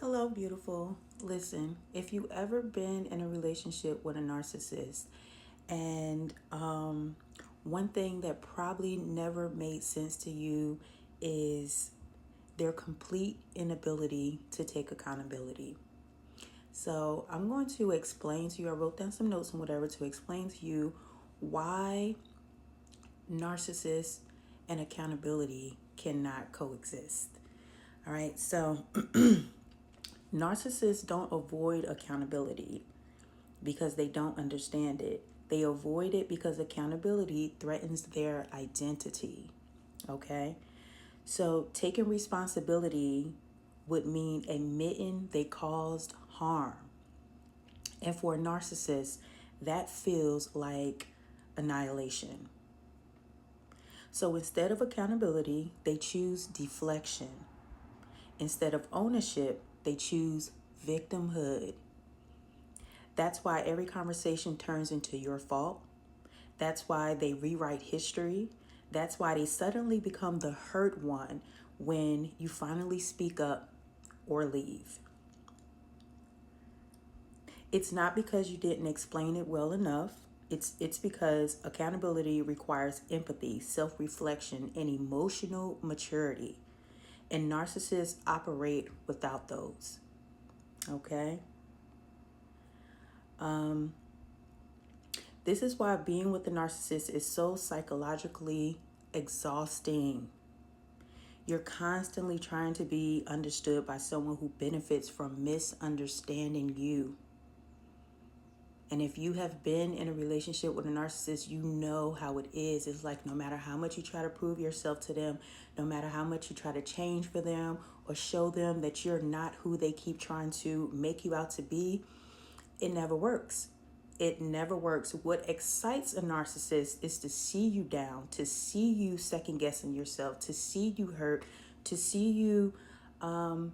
Hello, beautiful. Listen, if you ever been in a relationship with a narcissist, and one thing that probably never made sense to you is their complete inability to take accountability. So, I'm going to explain to you, I wrote down some notes and whatever to explain to you why narcissists and accountability cannot coexist. All right, so narcissists don't avoid accountability because they don't understand it. They avoid it because accountability threatens their identity. Okay? So taking responsibility would mean admitting they caused harm. And for a narcissist, that feels like annihilation. So instead of accountability, they choose deflection. Instead of ownership, they choose victimhood. That's why every conversation turns into your fault. That's why they rewrite history. That's why they suddenly become the hurt one when you finally speak up or leave. It's not because you didn't explain it well enough. It's because accountability requires empathy, self-reflection, and emotional maturity. And narcissists operate without those. Okay? This is why being with the narcissist is so psychologically exhausting. You're constantly trying to be understood by someone who benefits from misunderstanding you. And if you have been in a relationship with a narcissist, you know how it is. It's like no matter how much you try to prove yourself to them, no matter how much you try to change for them or show them that you're not who they keep trying to make you out to be, it never works. It never works. What excites a narcissist is to see you down, to see you second guessing yourself, to see you hurt, to see you, going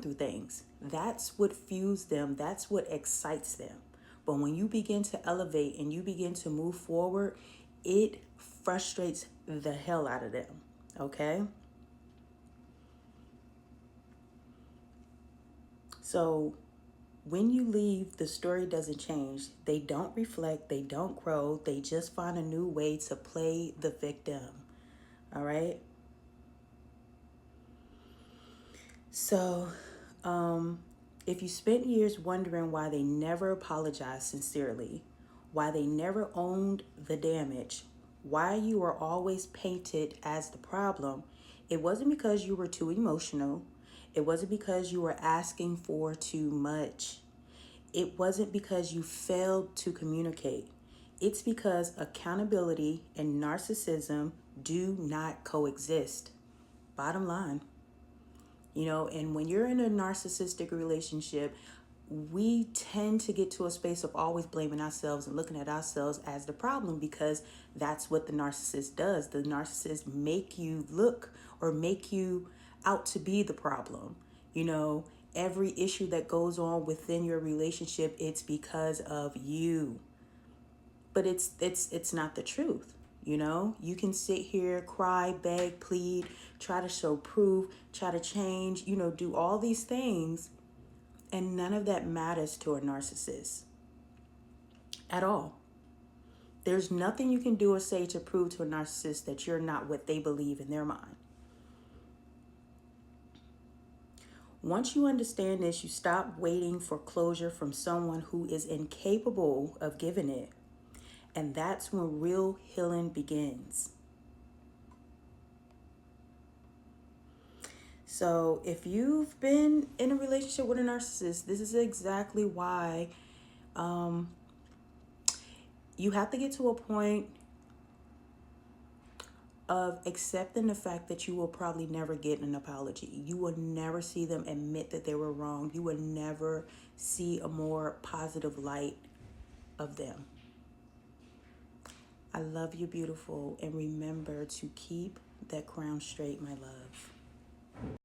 through things. That's what fuels them. That's what excites them. But when you begin to elevate and you begin to move forward, it frustrates the hell out of them. Okay? So when you leave, the story doesn't change. They don't reflect, they don't grow, they just find a new way to play the victim. All right? So, if you spent years wondering why they never apologized sincerely, why they never owned the damage, why you were always painted as the problem, it wasn't because you were too emotional. It wasn't because you were asking for too much. It wasn't because you failed to communicate. It's because accountability and narcissism do not coexist. Bottom line. And when you're in a narcissistic relationship, we tend to get to a space of always blaming ourselves and looking at ourselves as the problem because that's what the narcissist does. The narcissist make you look or make you out to be the problem. Every issue that goes on within your relationship, it's because of you. But it's not the truth. You can sit here, cry, beg, plead, try to show proof, try to change, do all these things. And none of that matters to a narcissist at all. There's nothing you can do or say to prove to a narcissist that you're not what they believe in their mind. Once you understand this, you stop waiting for closure from someone who is incapable of giving it. And that's when real healing begins. So if you've been in a relationship with a narcissist, this is exactly why you have to get to a point of accepting the fact that you will probably never get an apology. You will never see them admit that they were wrong. You will never see a more positive light of them. I love you, beautiful, and remember to keep that crown straight, my love.